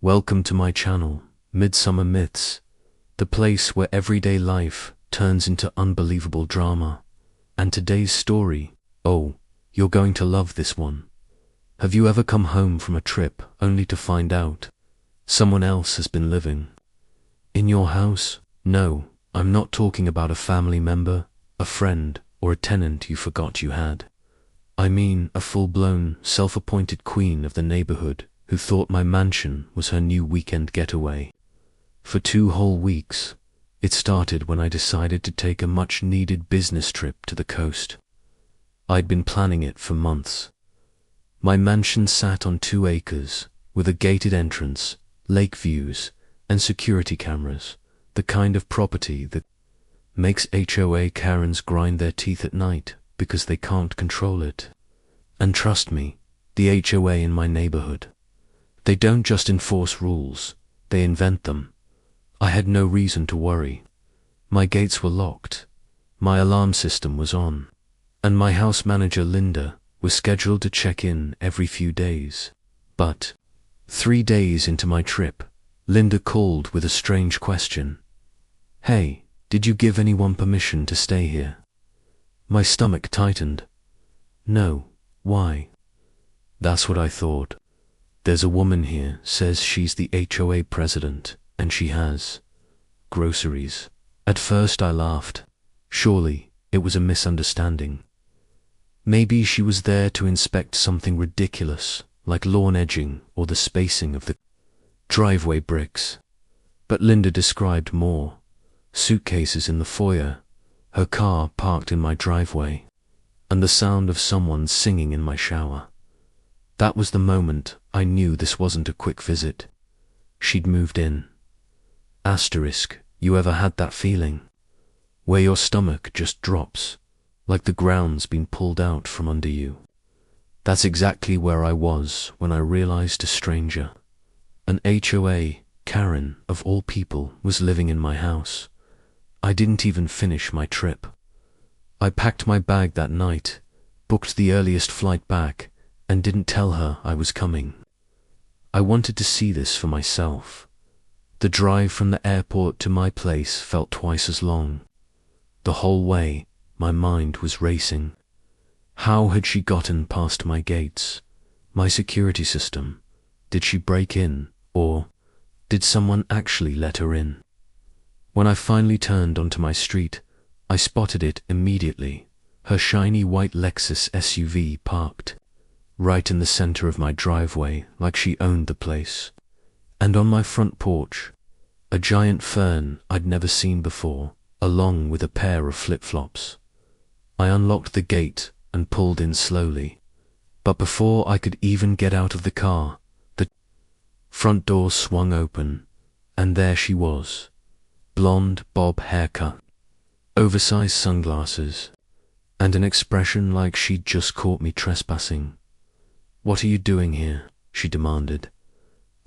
Welcome to my channel, Midsummer Myths, the place where everyday life turns into unbelievable drama. And today's story, oh, you're going to love this one. Have you ever come home from a trip only to find out someone else has been living in your house? No, I'm not talking about a family member, a friend, or a tenant you forgot you had. I mean a full-blown, self-appointed queen of the neighborhood who thought my mansion was her new weekend getaway. For 2 whole weeks, it started when I decided to take a much-needed business trip to the coast. I'd been planning it for months. My mansion sat on 2 acres, with a gated entrance, lake views, and security cameras, the kind of property that makes HOA Karens grind their teeth at night because they can't control it. And trust me, the HOA in my neighborhood, they don't just enforce rules, they invent them. I had no reason to worry. My gates were locked, my alarm system was on, and my house manager Linda was scheduled to check in every few days. But 3 days into my trip, Linda called with a strange question. "Hey, did you give anyone permission to stay here?" My stomach tightened. "No, why?" "That's what I thought. There's a woman here, says she's the HOA president, and she has groceries." At first I laughed. Surely it was a misunderstanding. Maybe she was there to inspect something ridiculous, like lawn edging or the spacing of the driveway bricks. But Linda described more. Suitcases in the foyer, her car parked in my driveway, and the sound of someone singing in my shower. That was the moment I knew this wasn't a quick visit. She'd moved in. Asterisk, you ever had that feeling? Where your stomach just drops, like the ground's been pulled out from under you. That's exactly where I was when I realized a stranger, an HOA Karen of all people, was living in my house. I didn't even finish my trip. I packed my bag that night, booked the earliest flight back, and didn't tell her I was coming. I wanted to see this for myself. The drive from the airport to my place felt twice as long. The whole way, my mind was racing. How had she gotten past my gates, my security system? Did she break in, or did someone actually let her in? When I finally turned onto my street, I spotted it immediately, her shiny white Lexus SUV parked right in the center of my driveway, like she owned the place. And on my front porch, a giant fern I'd never seen before, along with a pair of flip-flops. I unlocked the gate and pulled in slowly, but before I could even get out of the car, the front door swung open, and there she was. Blonde bob haircut, oversized sunglasses, and an expression like she'd just caught me trespassing. "What are you doing here?" she demanded.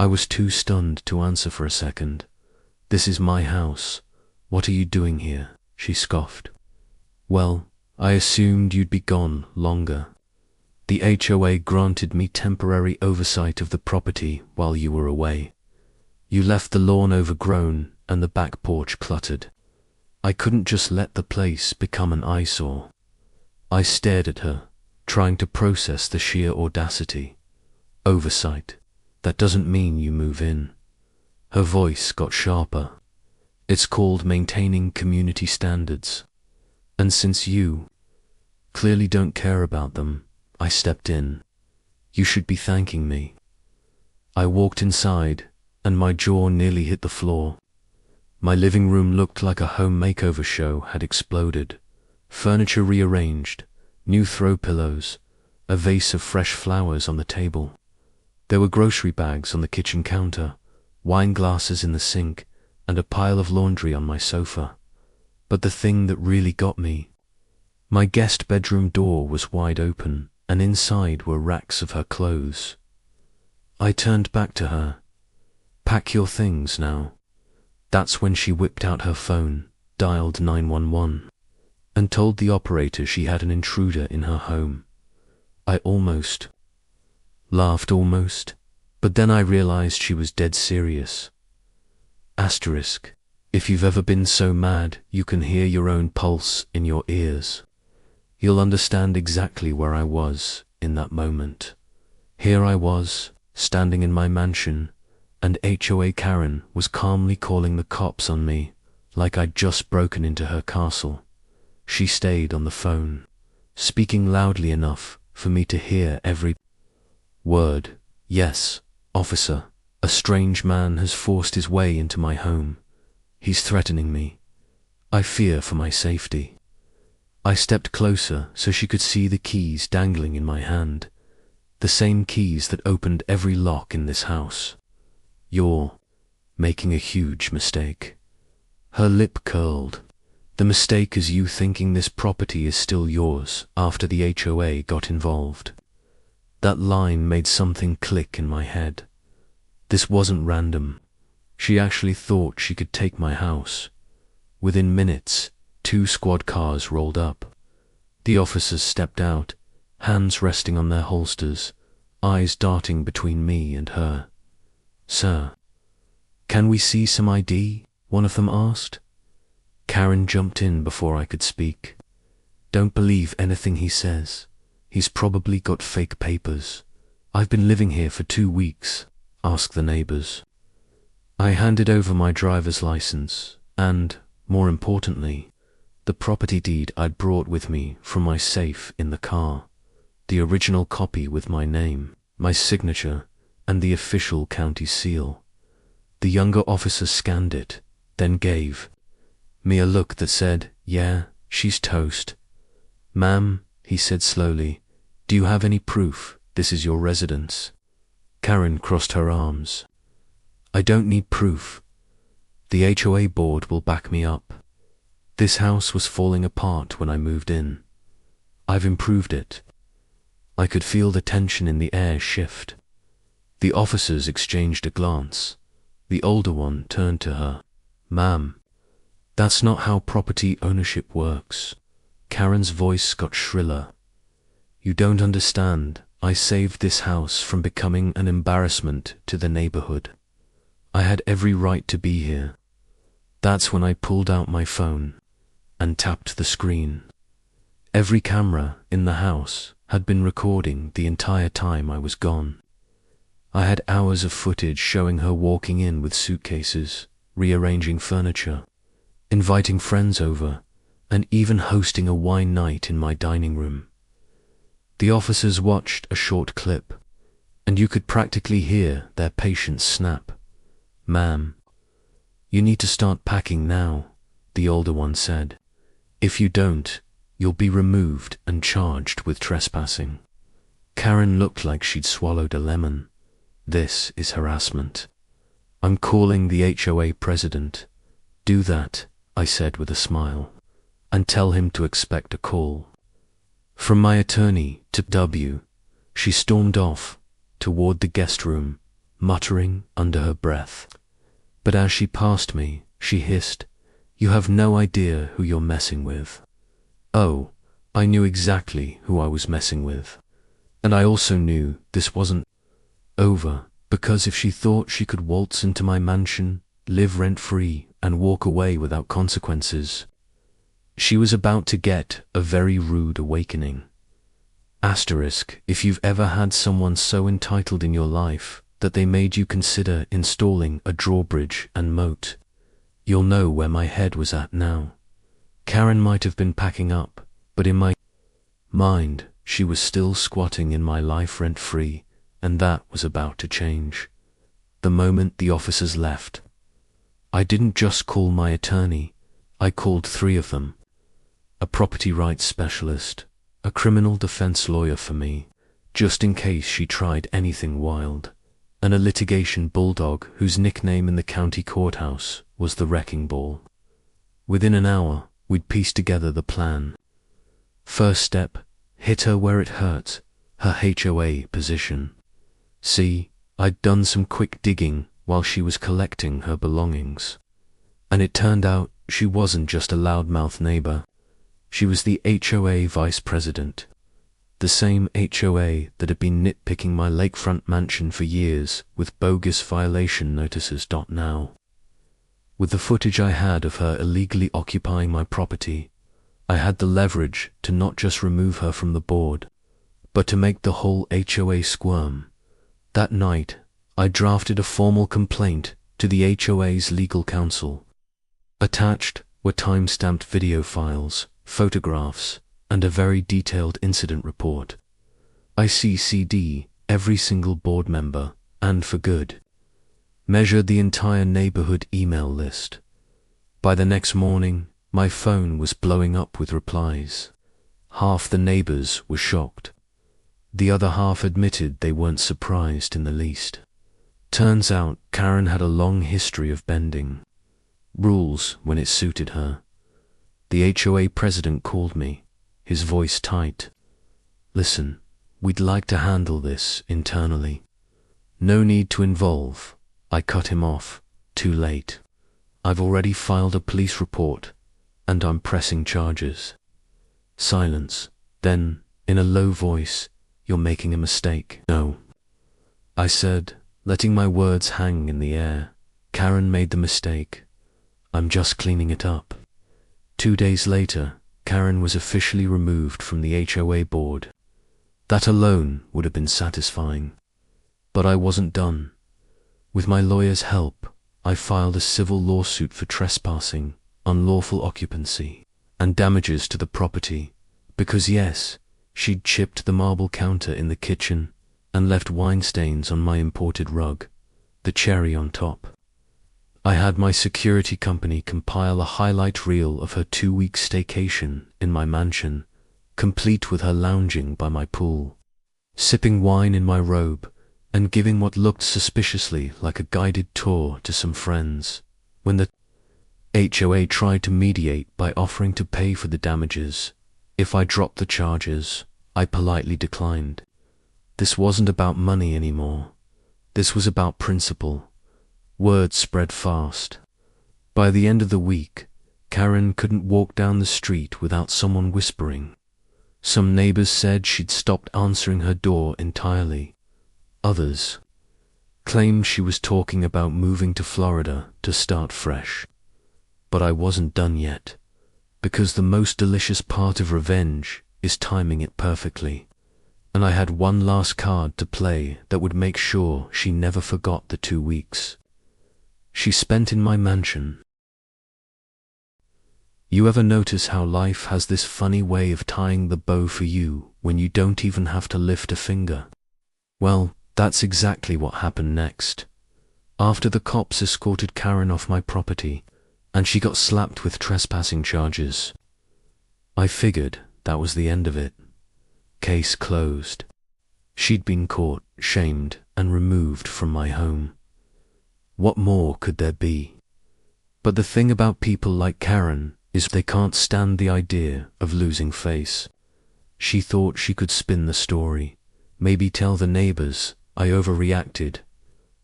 I was too stunned to answer for a second. "This is my house. What are you doing here?" she scoffed. "Well, I assumed you'd be gone longer. The HOA granted me temporary oversight of the property while you were away. You left the lawn overgrown and the back porch cluttered. I couldn't just let the place become an eyesore." I stared at her, trying to process the sheer audacity. "Oversight. That doesn't mean you move in." Her voice got sharper. "It's called maintaining community standards. And since you clearly don't care about them, I stepped in. You should be thanking me." I walked inside, and my jaw nearly hit the floor. My living room looked like a home makeover show had exploded. Furniture rearranged, new throw pillows, a vase of fresh flowers on the table. There were grocery bags on the kitchen counter, wine glasses in the sink, and a pile of laundry on my sofa. But the thing that really got me, my guest bedroom door was wide open, and inside were racks of her clothes. I turned back to her. "Pack your things now." That's when she whipped out her phone, dialed 911, and told the operator she had an intruder in her home. I almost laughed, But then I realized she was dead serious. Asterisk. If you've ever been so mad you can hear your own pulse in your ears, you'll understand exactly where I was in that moment. Here I was, standing in my mansion, and HOA Karen was calmly calling the cops on me like I'd just broken into her castle. She stayed on the phone, speaking loudly enough for me to hear every word. Yes, officer, a strange man has forced his way into my home. He's threatening me. I fear for my safety. I stepped closer so she could see the keys dangling in my hand, the same keys that opened every lock in this house. You're making a huge mistake. Her lip curled. The mistake is you thinking this property is still yours after the HOA got involved. That line made something click in my head. This wasn't random. She actually thought she could take my house. Within minutes, 2 squad cars rolled up. The officers stepped out, hands resting on their holsters, eyes darting between me and her. "Sir, can we see some ID?" one of them asked. Karen jumped in before I could speak. "Don't believe anything he says. He's probably got fake papers. I've been living here for 2 weeks. Ask the neighbors." I handed over my driver's license and, more importantly, the property deed I'd brought with me from my safe in the car, the original copy with my name, my signature, and the official county seal. The younger officer scanned it, then gave me a look that said, "Yeah, she's toast." "Ma'am," he said slowly, "do you have any proof this is your residence?" Karen crossed her arms. "I don't need proof. The HOA board will back me up. This house was falling apart when I moved in. I've improved it." I could feel the tension in the air shift. The officers exchanged a glance. The older one turned to her. "Ma'am, that's not how property ownership works." Karen's voice got shriller. "You don't understand. I saved this house from becoming an embarrassment to the neighborhood. I had every right to be here." That's when I pulled out my phone and tapped the screen. Every camera in the house had been recording the entire time I was gone. I had hours of footage showing her walking in with suitcases, rearranging furniture, inviting friends over, and even hosting a wine night in my dining room. The officers watched a short clip, and you could practically hear their patience snap. "Ma'am, you need to start packing now," the older one said. "If you don't, you'll be removed and charged with trespassing." Karen looked like she'd swallowed a lemon. "This is harassment. I'm calling the HOA president." "Do that," I said with a smile, "and tell him to expect a call." From my attorney to W, she stormed off toward the guest room, muttering under her breath. But as she passed me, she hissed, "You have no idea who you're messing with." Oh, I knew exactly who I was messing with. And I also knew this wasn't over, because if she thought she could waltz into my mansion, live rent-free, and walk away without consequences, she was about to get a very rude awakening. Asterisk, if you've ever had someone so entitled in your life that they made you consider installing a drawbridge and moat, you'll know where my head was at now. Karen might have been packing up, but in my mind, she was still squatting in my life rent-free, and that was about to change. The moment the officers left, I didn't just call my attorney, I called 3 of them. A property rights specialist, a criminal defense lawyer for me, just in case she tried anything wild, and a litigation bulldog whose nickname in the county courthouse was the Wrecking Ball. Within an hour, we'd pieced together the plan. First step, hit her where it hurt, her HOA position. See, I'd done some quick digging while she was collecting her belongings. And it turned out she wasn't just a loudmouth neighbor. She was the HOA vice president, the The same HOA that had been nitpicking my lakefront mansion for years with bogus violation notices. Now, with the footage I had of her illegally occupying my property, I had the leverage to not just remove her from the board, but to make the whole HOA squirm. That night, I drafted a formal complaint to the HOA's legal counsel. Attached were time-stamped video files, photographs, and a very detailed incident report. I CC'd every single board member, and for good. Measured the entire neighborhood email list. By the next morning, my phone was blowing up with replies. Half the neighbors were shocked. The other half admitted they weren't surprised in the least. Turns out Karen had a long history of bending rules when it suited her. The HOA president called me, his voice tight. "Listen, we'd like to handle this internally. No need to involve." I cut him off. Too late. I've already filed a police report, and I'm pressing charges. Silence. Then, in a low voice, "You're making a mistake." "No," I said, letting my words hang in the air. "Karen made the mistake. I'm just cleaning it up." 2 days later, Karen was officially removed from the HOA board. That alone would have been satisfying. But I wasn't done. With my lawyer's help, I filed a civil lawsuit for trespassing, unlawful occupancy, and damages to the property, because yes, she'd chipped the marble counter in the kitchen and left wine stains on my imported rug, the cherry on top. I had my security company compile a highlight reel of her 2-week staycation in my mansion, complete with her lounging by my pool, sipping wine in my robe, and giving what looked suspiciously like a guided tour to some friends. When the HOA tried to mediate by offering to pay for the damages if I dropped the charges, I politely declined. This wasn't about money anymore. This was about principle. Word spread fast. By the end of the week, Karen couldn't walk down the street without someone whispering. Some neighbors said she'd stopped answering her door entirely. Others claimed she was talking about moving to Florida to start fresh. But I wasn't done yet, because the most delicious part of revenge is timing it perfectly. And I had one last card to play that would make sure she never forgot the 2 weeks she spent in my mansion. You ever notice how life has this funny way of tying the bow for you when you don't even have to lift a finger? Well, that's exactly what happened next. After the cops escorted Karen off my property, and she got slapped with trespassing charges, I figured that was the end of it. Case closed. She'd been caught, shamed, and removed from my home. What more could there be? But the thing about people like Karen is they can't stand the idea of losing face. She thought she could spin the story, maybe tell the neighbors I overreacted,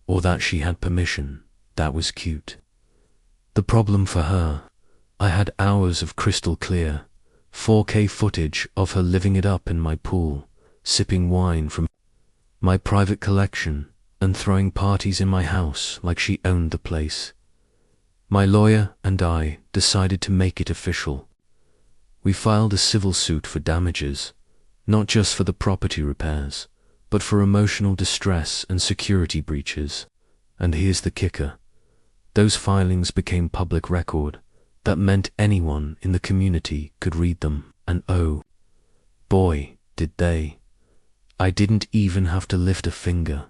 or that she had permission. That was cute. The problem for her, I had hours of crystal clear, 4K footage of her living it up in my pool, sipping wine from my private collection, and throwing parties in my house like she owned the place. My lawyer and I decided to make it official. We filed a civil suit for damages, not just for the property repairs, but for emotional distress and security breaches. And here's the kicker. Those filings became public record. That meant anyone in the community could read them, and oh, boy, did they. I didn't even have to lift a finger.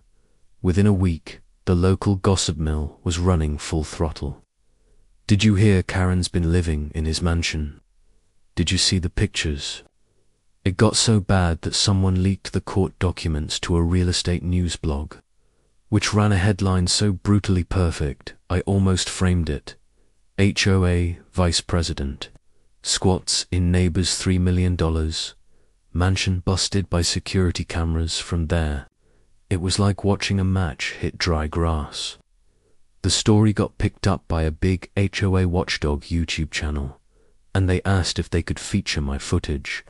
Within a week, the local gossip mill was running full throttle. Did you hear Karen's been living in his mansion? Did you see the pictures? It got so bad that someone leaked the court documents to a real estate news blog, which ran a headline so brutally perfect I almost framed it. HOA Vice President squats in neighbor's $3 million. Mansion busted by security cameras from there. It was like watching a match hit dry grass. The story got picked up by a big HOA watchdog YouTube channel, and they asked if they could feature my footage.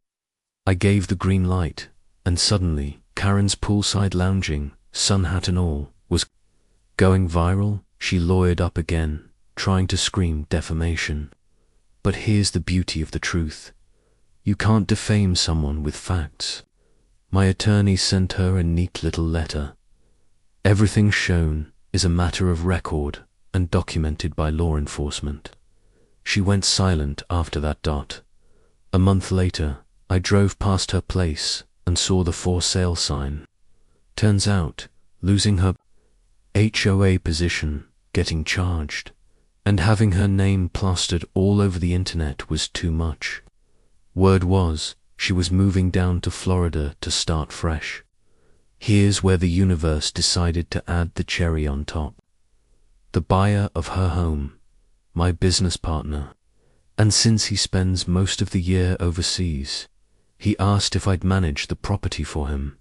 I gave the green light, And suddenly, Karen's poolside lounging, sun hat and all, was going viral. She lawyered up again, trying to scream defamation. But here's the beauty of the truth. You can't defame someone with facts. My attorney sent her a neat little letter. Everything shown is a matter of record and documented by law enforcement. She went silent after that. A month later, I drove past her place and saw the for sale sign. Turns out, losing her HOA position, getting charged, and having her name plastered all over the internet was too much. Word was, she was moving down to Florida to start fresh. Here's where the universe decided to add the cherry on top. The buyer of her home, my business partner, and since he spends most of the year overseas, he asked if I'd manage the property for him.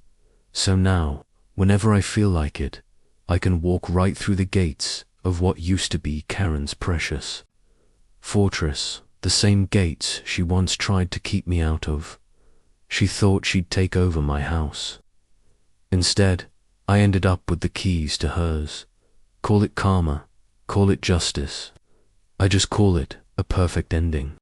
So now, whenever I feel like it, I can walk right through the gates of what used to be Karen's precious fortress, the same gates she once tried to keep me out of. She thought she'd take over my house. Instead, I ended up with the keys to hers. Call it karma, call it justice. I just call it a perfect ending.